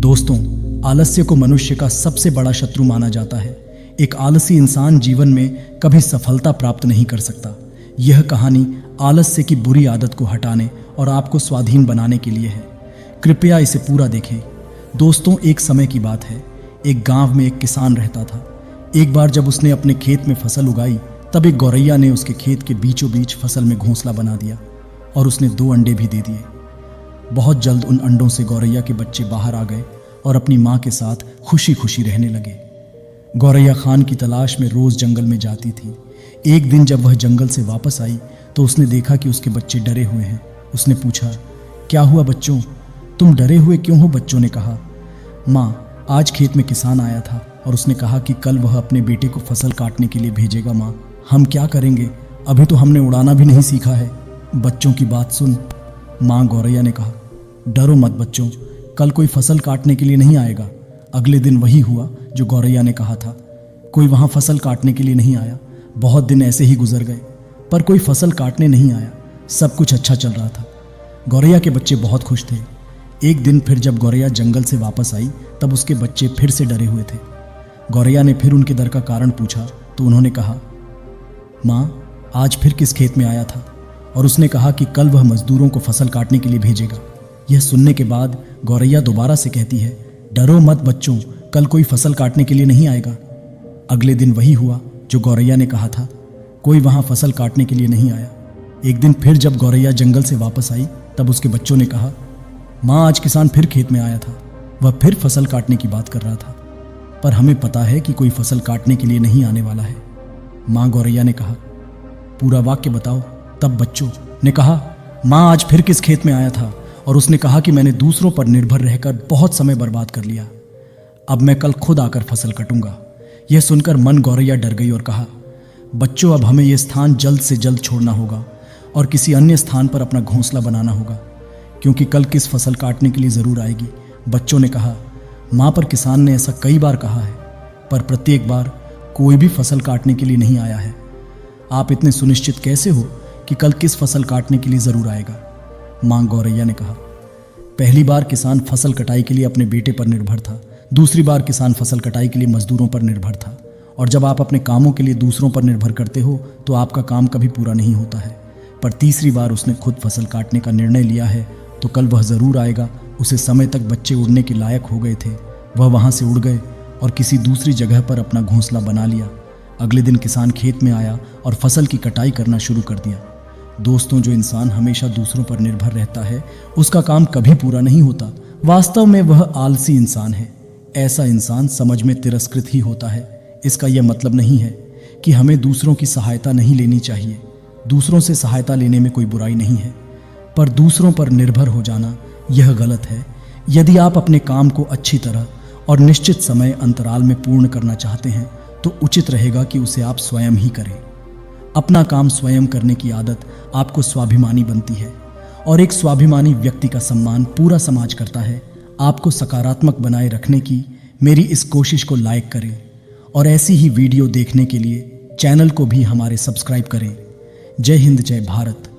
दोस्तों, आलस्य को मनुष्य का सबसे बड़ा शत्रु माना जाता है। एक आलसी इंसान जीवन में कभी सफलता प्राप्त नहीं कर सकता। यह कहानी आलस्य की बुरी आदत को हटाने और आपको स्वाधीन बनाने के लिए है। कृपया इसे पूरा देखें। दोस्तों, एक समय की बात है। एक गांव में एक किसान रहता था। एक बार जब उसने अपने खेत में फसल उगाई, तब एक गौरैया ने उसके खेत के बीचों बीच फसल में घोंसला बना दिया और उसने 2 अंडे भी दे दिए। बहुत जल्द उन अंडों से गौरैया के बच्चे बाहर आ गए और अपनी माँ के साथ खुशी खुशी रहने लगे। गौरैया खान की तलाश में रोज जंगल में जाती थी। एक दिन जब वह जंगल से वापस आई तो उसने देखा कि उसके बच्चे डरे हुए हैं। उसने पूछा, क्या हुआ बच्चों, तुम डरे हुए क्यों हो? बच्चों ने कहा, माँ, आज खेत में किसान आया था और उसने कहा कि कल वह अपने बेटे को फसल काटने के लिए भेजेगा। माँ, हम क्या करेंगे? अभी तो हमने उड़ाना भी नहीं सीखा है। बच्चों की बात सुन माँ गौरैया ने कहा, डरो मत बच्चों, कल कोई फसल काटने के लिए नहीं आएगा। अगले दिन वही हुआ जो गौरैया ने कहा था। कोई वहां फसल काटने के लिए नहीं आया। बहुत दिन ऐसे ही गुजर गए, पर कोई फसल काटने नहीं आया। सब कुछ अच्छा चल रहा था। गौरैया के बच्चे बहुत खुश थे। एक दिन फिर जब गौरैया जंगल से वापस आई, तब उसके बच्चे फिर से डरे हुए थे। गौरैया ने फिर उनके डर का कारण पूछा तो उन्होंने कहा, माँ, आज फिर किस खेत में आया था और उसने कहा कि कल वह मजदूरों को फसल काटने के लिए भेजेगा। यह सुनने के बाद गौरैया दोबारा से कहती है, डरो मत बच्चों, कल कोई फसल काटने के लिए नहीं आएगा। अगले दिन वही हुआ जो गौरैया ने कहा था। कोई वहां फसल काटने के लिए नहीं आया। एक दिन फिर जब गौरैया जंगल से वापस आई, तब उसके बच्चों ने कहा, माँ, आज किसान फिर खेत में आया था। वह फिर फसल काटने की बात कर रहा था, पर हमें पता है कि कोई फसल काटने के लिए नहीं आने वाला है। माँ गौरैया ने कहा, पूरा वाक्य बताओ। तब बच्चों ने कहा, माँ, आज फिर किस खेत में आया था और उसने कहा कि मैंने दूसरों पर निर्भर रहकर बहुत समय बर्बाद कर लिया। अब मैं कल खुद आकर फसल कटूंगा। यह सुनकर मन गौरैया डर गई और कहा, बच्चों, अब हमें यह स्थान जल्द से जल्द छोड़ना होगा और किसी अन्य स्थान पर अपना घोंसला बनाना होगा, क्योंकि कल किस फसल काटने के लिए ज़रूर आएगी। बच्चों ने कहा, माँ, पर किसान ने ऐसा कई बार कहा है, पर प्रत्येक बार कोई भी फसल काटने के लिए नहीं आया है। आप इतने सुनिश्चित कैसे हो कि कल किस फसल काटने के लिए ज़रूर आएगा? माँ गौरैया ने कहा, पहली बार किसान फसल कटाई के लिए अपने बेटे पर निर्भर था। दूसरी बार किसान फसल कटाई के लिए मजदूरों पर निर्भर था। और जब आप अपने कामों के लिए दूसरों पर निर्भर करते हो तो आपका काम कभी पूरा नहीं होता है। पर तीसरी बार उसने खुद फसल काटने का निर्णय लिया है तो कल वह ज़रूर आएगा। उसे समय तक बच्चे उड़ने के लायक हो गए थे। वह वहाँ से उड़ गए और किसी दूसरी जगह पर अपना घोंसला बना लिया। अगले दिन किसान खेत में आया और फसल की कटाई करना शुरू कर दिया। दोस्तों, जो इंसान हमेशा दूसरों पर निर्भर रहता है उसका काम कभी पूरा नहीं होता। वास्तव में वह आलसी इंसान है। ऐसा इंसान समझ में तिरस्कृत ही होता है। इसका यह मतलब नहीं है कि हमें दूसरों की सहायता नहीं लेनी चाहिए। दूसरों से सहायता लेने में कोई बुराई नहीं है, पर दूसरों पर निर्भर हो जाना यह गलत है। यदि आप अपने काम को अच्छी तरह और निश्चित समय अंतराल में पूर्ण करना चाहते हैं तो उचित रहेगा कि उसे आप स्वयं ही करें। अपना काम स्वयं करने की आदत आपको स्वाभिमानी बनती है और एक स्वाभिमानी व्यक्ति का सम्मान पूरा समाज करता है। आपको सकारात्मक बनाए रखने की मेरी इस कोशिश को लाइक करें और ऐसी ही वीडियो देखने के लिए चैनल को भी हमारे सब्सक्राइब करें। जय हिंद, जय भारत।